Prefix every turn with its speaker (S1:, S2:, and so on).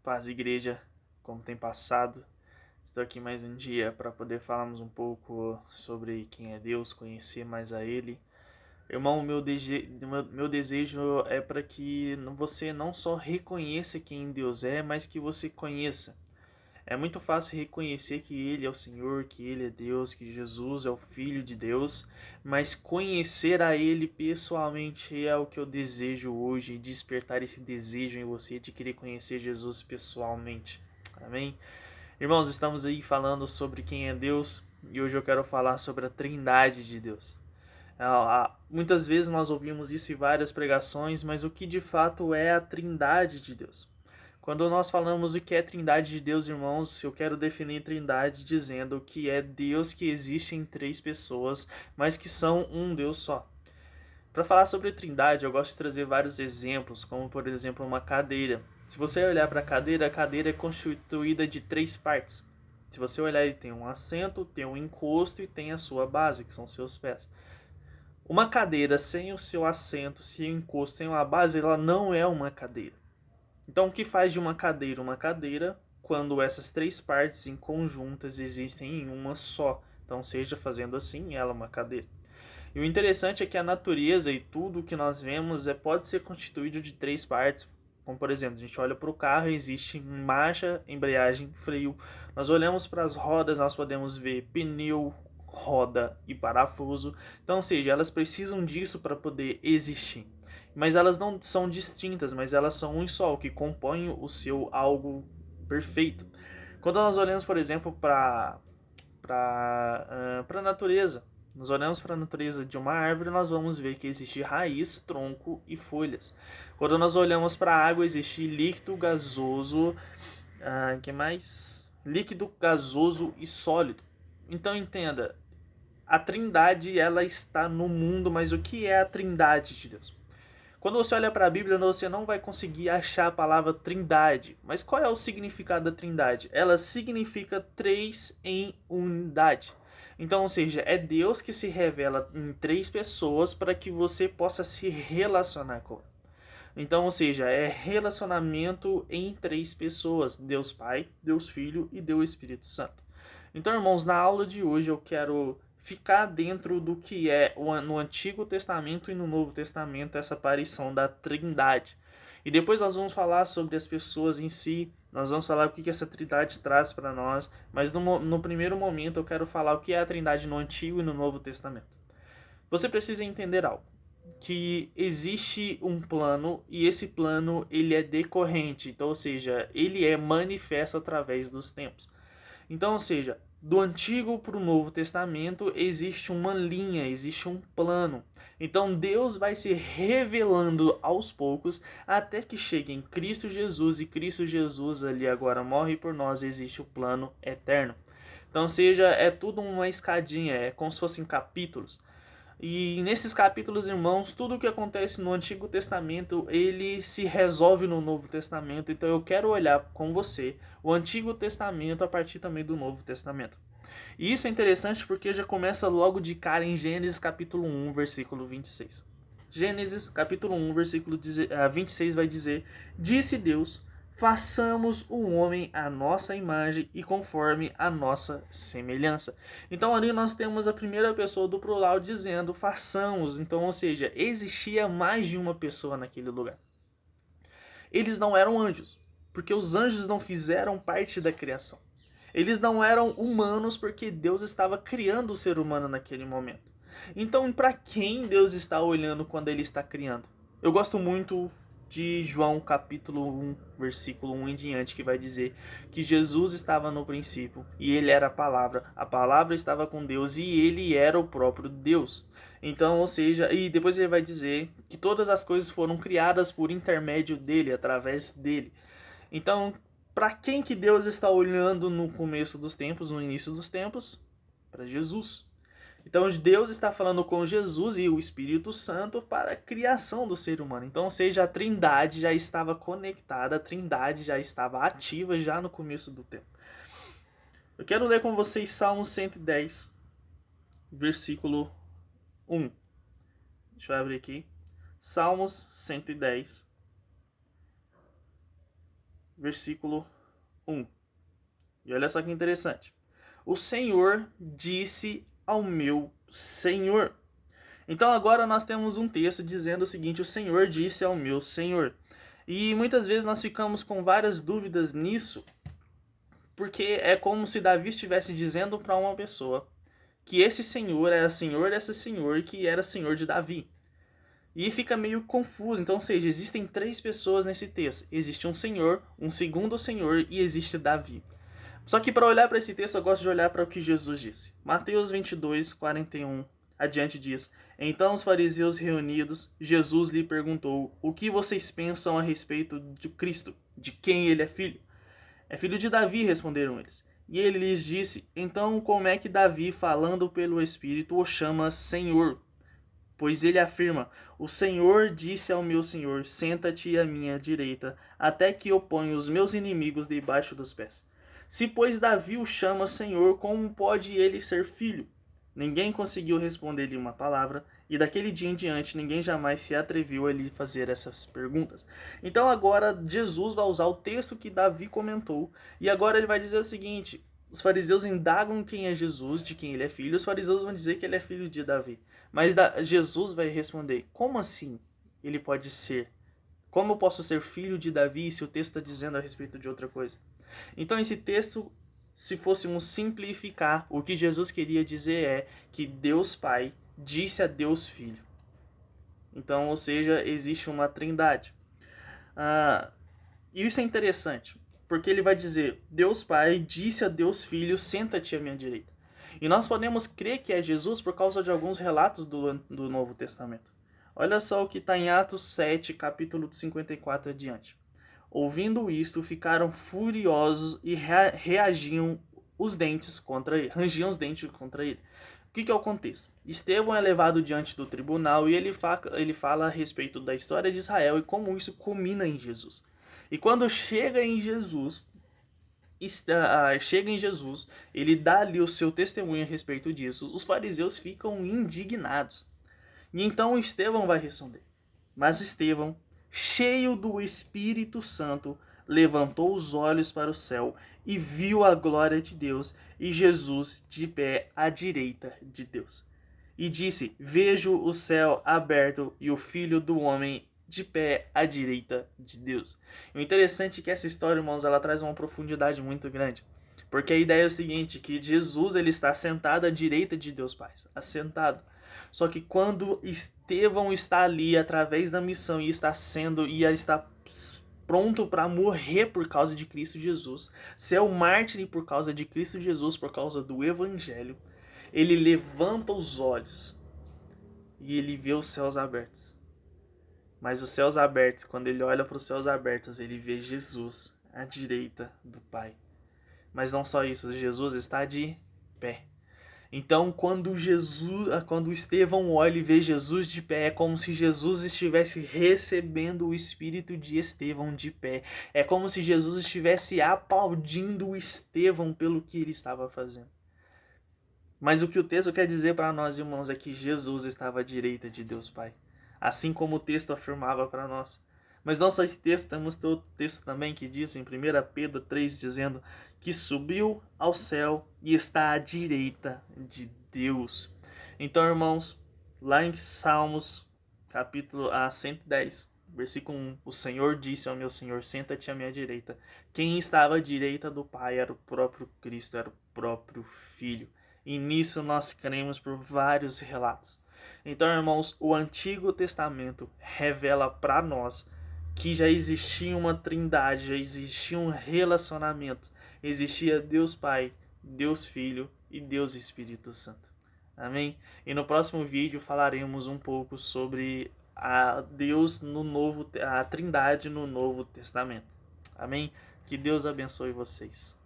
S1: Paz, igreja, como tem passado? Estou aqui mais um dia para poder falarmos um pouco sobre quem é Deus, conhecer mais a Ele. Irmão, meu desejo é para que você não só reconheça quem Deus é, mas que você conheça. É muito fácil reconhecer que Ele é o Senhor, que Ele é Deus, que Jesus é o Filho de Deus, mas conhecer a Ele pessoalmente é o que eu desejo hoje, despertar esse desejo em você de querer conhecer Jesus pessoalmente. Amém? Irmãos, estamos aí falando sobre quem é Deus e hoje eu quero falar sobre a Trindade de Deus. Muitas vezes nós ouvimos isso em várias pregações, mas o que de fato é a Trindade de Deus? Quando nós falamos o que é Trindade de Deus, irmãos, eu quero definir Trindade dizendo que é Deus que existe em três pessoas, mas que são um Deus só. Para falar sobre Trindade, eu gosto de trazer vários exemplos, como por exemplo uma cadeira. Se você olhar para a cadeira é constituída de três partes. Se você olhar, ele tem um assento, tem um encosto e tem a sua base, que são seus pés. Uma cadeira sem o seu assento, sem o encosto, sem uma base, ela não é uma cadeira. Então, o que faz de uma cadeira uma cadeira? Quando essas três partes em conjuntas existem em uma só. Então, seja fazendo assim, ela é uma cadeira. E o interessante é que a natureza e tudo que nós vemos pode ser constituído de três partes. Como, por exemplo, a gente olha para o carro, existe marcha, embreagem, freio. Nós olhamos para as rodas, nós podemos ver pneu, roda e parafuso. Então, ou seja, elas precisam disso para poder existir. Mas elas não são distintas, mas elas são um só, que compõem o seu algo perfeito. Quando nós olhamos, por exemplo, para a natureza, nós olhamos para a natureza de uma árvore, nós vamos ver que existe raiz, tronco e folhas. Quando nós olhamos para a água, existe líquido, gasoso, que mais? Líquido, gasoso e sólido. Então entenda, a Trindade ela está no mundo, mas o que é a Trindade de Deus? Quando você olha para a Bíblia, você não vai conseguir achar a palavra Trindade. Mas qual é o significado da Trindade? Ela significa três em unidade. Então, ou seja, é Deus que se revela em três pessoas para que você possa se relacionar com ele. Então, ou seja, é relacionamento em três pessoas: Deus Pai, Deus Filho e Deus Espírito Santo. Então, irmãos, na aula de hoje eu quero ficar dentro do que é no Antigo Testamento e no Novo Testamento essa aparição da Trindade. E depois nós vamos falar sobre as pessoas em si, nós vamos falar o que essa Trindade traz para nós, mas no primeiro momento eu quero falar o que é a Trindade no Antigo e no Novo Testamento. Você precisa entender algo, que existe um plano e esse plano ele é decorrente, então, ou seja, ele é manifesto através dos tempos. Então, ou seja, do Antigo para o Novo Testamento existe uma linha, existe um plano. Então Deus vai se revelando aos poucos até que chegue em Cristo Jesus e Cristo Jesus ali agora morre por nós, existe o plano eterno. Então, ou seja, é tudo uma escadinha, é como se fossem capítulos. E nesses capítulos, irmãos, tudo o que acontece no Antigo Testamento, ele se resolve no Novo Testamento. Então eu quero olhar com você o Antigo Testamento a partir também do Novo Testamento. E isso é interessante porque já começa logo de cara em Gênesis capítulo 1, versículo 26. Gênesis capítulo 1, versículo 26 vai dizer: Disse Deus, façamos o homem à nossa imagem e conforme a nossa semelhança. Então ali nós temos a primeira pessoa do plural dizendo façamos. Então, ou seja, existia mais de uma pessoa naquele lugar. Eles não eram anjos, porque os anjos não fizeram parte da criação. Eles não eram humanos porque Deus estava criando o ser humano naquele momento. Então, para quem Deus está olhando quando ele está criando? Eu gosto muito de João capítulo 1, versículo 1 em diante, que vai dizer que Jesus estava no princípio e ele era a palavra estava com Deus e ele era o próprio Deus. Então, ou seja, e depois ele vai dizer que todas as coisas foram criadas por intermédio dele, através dele. Então, para quem que Deus está olhando no começo dos tempos, no início dos tempos? Para Jesus. Então Deus está falando com Jesus e o Espírito Santo para a criação do ser humano. Então, ou seja, a Trindade já estava conectada, a Trindade já estava ativa já no começo do tempo. Eu quero ler com vocês Salmos 110, versículo 1. Deixa eu abrir aqui. Salmos 110, versículo 1. E olha só que interessante. O Senhor disse ao meu Senhor. Então agora nós temos um texto dizendo o seguinte: o Senhor disse ao meu Senhor. E muitas vezes nós ficamos com várias dúvidas nisso, porque é como se Davi estivesse dizendo para uma pessoa que esse Senhor era Senhor desse Senhor, que era Senhor de Davi. E fica meio confuso. Então, ou seja, existem 3 pessoas nesse texto. Existe um Senhor, um segundo Senhor e existe Davi. Só que para olhar para esse texto, eu gosto de olhar para o que Jesus disse. Mateus 22, 41, adiante diz: Então os fariseus reunidos, Jesus lhe perguntou: O que vocês pensam a respeito de Cristo? De quem ele é filho? É filho de Davi, responderam eles. E ele lhes disse: Então como é que Davi, falando pelo Espírito, o chama Senhor? Pois ele afirma: O Senhor disse ao meu Senhor: Senta-te à minha direita, até que eu ponha os meus inimigos debaixo dos pés. Se, pois, Davi o chama Senhor, como pode ele ser filho? Ninguém conseguiu responder-lhe uma palavra, e daquele dia em diante ninguém jamais se atreveu a lhe fazer essas perguntas. Então agora Jesus vai usar o texto que Davi comentou, e agora ele vai dizer o seguinte: os fariseus indagam quem é Jesus, de quem ele é filho, os fariseus vão dizer que ele é filho de Davi. Mas Jesus vai responder: como assim ele pode ser? Como eu posso ser filho de Davi se o texto está dizendo a respeito de outra coisa? Então esse texto, se fôssemos simplificar, o que Jesus queria dizer é que Deus Pai disse a Deus Filho. Então, ou seja, existe uma trindade. E isso é interessante, porque ele vai dizer: Deus Pai disse a Deus Filho, senta-te à minha direita. E nós podemos crer que é Jesus por causa de alguns relatos do Novo Testamento. Olha só o que está em Atos 7, capítulo 54 adiante. Ouvindo isto, ficaram furiosos e reagiam os dentes contra ele, rangiam os dentes contra ele. O que é o contexto? Estevão é levado diante do tribunal e ele fala a respeito da história de Israel e como isso culmina em Jesus. E quando chega em Jesus, ele dá ali o seu testemunho a respeito disso. Os fariseus ficam indignados. E então Estevão vai responder. Mas Estevão, cheio do Espírito Santo, levantou os olhos para o céu e viu a glória de Deus e Jesus de pé à direita de Deus. E disse: Vejo o céu aberto e o Filho do Homem de pé à direita de Deus. E o interessante é que essa história, irmãos, ela traz uma profundidade muito grande. Porque a ideia é o seguinte, que Jesus ele está sentado à direita de Deus Pai, assentado. Só que quando Estevão está ali através da missão e está pronto para morrer por causa de Cristo Jesus, ser o mártir por causa de Cristo Jesus, por causa do Evangelho, ele levanta os olhos e ele vê os céus abertos. Mas os céus abertos, quando ele olha para os céus abertos, ele vê Jesus à direita do Pai. Mas não só isso, Jesus está de pé. Então, quando Estevão olha e vê Jesus de pé, é como se Jesus estivesse recebendo o espírito de Estevão de pé. É como se Jesus estivesse aplaudindo Estevão pelo que ele estava fazendo. Mas o que o texto quer dizer para nós, irmãos, é que Jesus estava à direita de Deus Pai. Assim como o texto afirmava para nós. Mas não só esse texto, temos outro texto também que diz em 1 Pedro 3, dizendo que subiu ao céu e está à direita de Deus. Então, irmãos, lá em Salmos, capítulo 110, versículo 1, o Senhor disse ao meu Senhor, senta-te à minha direita. Quem estava à direita do Pai era o próprio Cristo, era o próprio Filho. E nisso nós cremos por vários relatos. Então, irmãos, o Antigo Testamento revela para nós que já existia uma trindade, já existia um relacionamento. Existia Deus Pai, Deus Filho e Deus Espírito Santo. Amém? E no próximo vídeo falaremos um pouco sobre a trindade no Novo Testamento. Amém? Que Deus abençoe vocês.